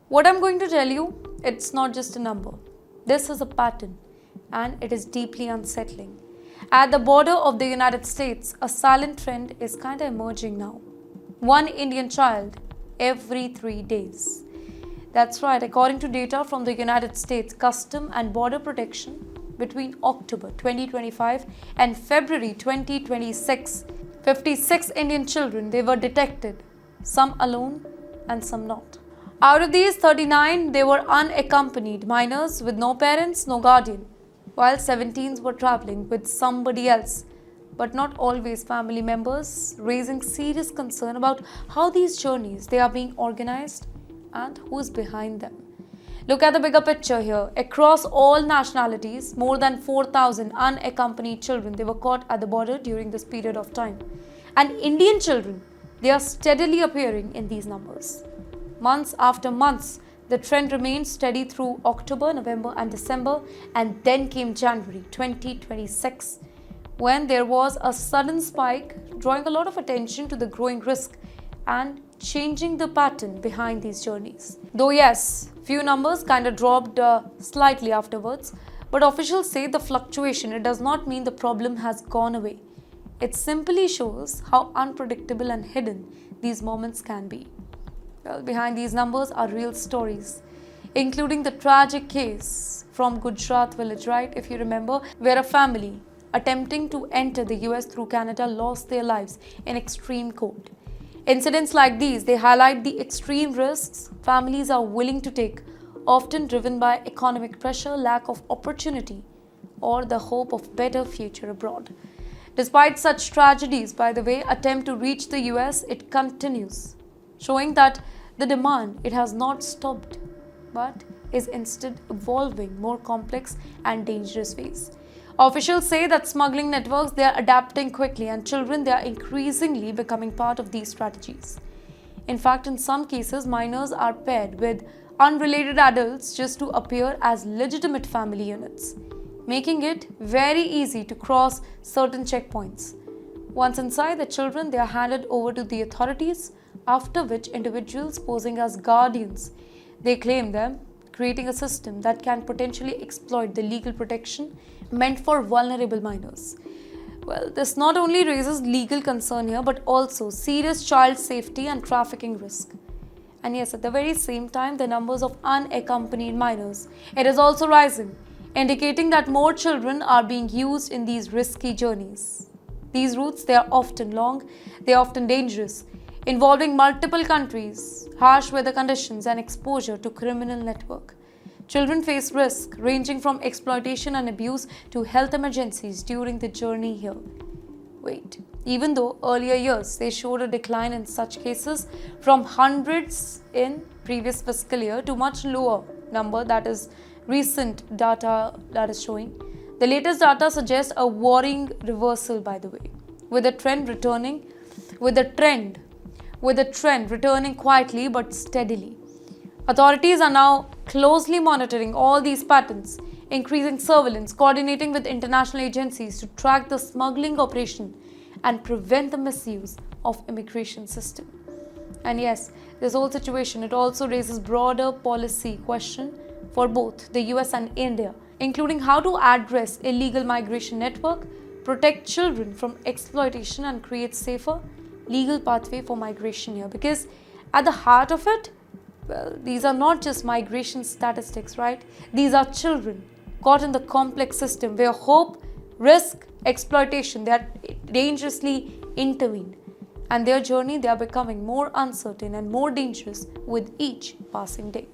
What I'm going to tell you, it's not just a number. This is a pattern, and it is deeply unsettling. At the border of the United States, a silent trend is kind of emerging now. One Indian child every 3 days. That's right, according to data from the United States Custom and Border Protection, between October 2025 and February 2026, 56 Indian children they were detected, some alone and some not. Out of these 39, they were unaccompanied minors with no parents, no guardian, while 17 were traveling with somebody else, but not always family members, raising serious concern about how these journeys they are being organized and who is behind them. Look at the bigger picture here. Across all nationalities, more than 4,000 unaccompanied children they were caught at the border during this period of time. And Indian children, they are steadily appearing in these numbers. Months after months, the trend remained steady through October, November and December, and then came January 2026, when there was a sudden spike, drawing a lot of attention to the growing risk and changing the pattern behind these journeys. Though yes, few numbers kind of dropped slightly afterwards, but officials say the fluctuation, it does not mean the problem has gone away. It simply shows how unpredictable and hidden these moments can be. Well, behind these numbers are real stories, including the tragic case from Gujarat village, right? If you remember, where a family attempting to enter the US through Canada lost their lives in extreme cold. Incidents like these, they highlight the extreme risks families are willing to take, often driven by economic pressure, lack of opportunity, or the hope of better future abroad. Despite such tragedies, by the way, attempt to reach the US, it continues, showing that the demand, it has not stopped, but is instead evolving more complex and dangerous ways. Officials say that smuggling networks, they are adapting quickly, and children, they are increasingly becoming part of these strategies. In fact, in some cases, minors are paired with unrelated adults just to appear as legitimate family units, making it very easy to cross certain checkpoints. Once inside, the children, they are handed over to the authorities, after which individuals posing as guardians, they claim them, creating a system that can potentially exploit the legal protection meant for vulnerable minors. Well, this not only raises legal concern here, but also serious child safety and trafficking risk. And yes, at the very same time, the numbers of unaccompanied minors, it is also rising, indicating that more children are being used in these risky journeys. These routes, they are often long, they are often dangerous, involving multiple countries, harsh weather conditions and exposure to criminal network. Children face risk ranging from exploitation and abuse to health emergencies during the journey here. Wait, even though earlier years they showed a decline in such cases from hundreds in previous fiscal year to much lower number, that is recent data that is showing. The latest data suggests a worrying reversal, by the way, with the trend returning quietly but steadily. Authorities are now closely monitoring all these patterns, increasing surveillance, coordinating with international agencies to track the smuggling operation and prevent the misuse of immigration system. And yes, this whole situation, it also raises broader policy question for both the US and India, including how to address illegal migration network, protect children from exploitation and create safer legal pathway for migration here. Because at the heart of it, well, these are not just migration statistics, right? These are children caught in the complex system where hope, risk, exploitation, they are dangerously intervened. And their journey, they are becoming more uncertain and more dangerous with each passing day.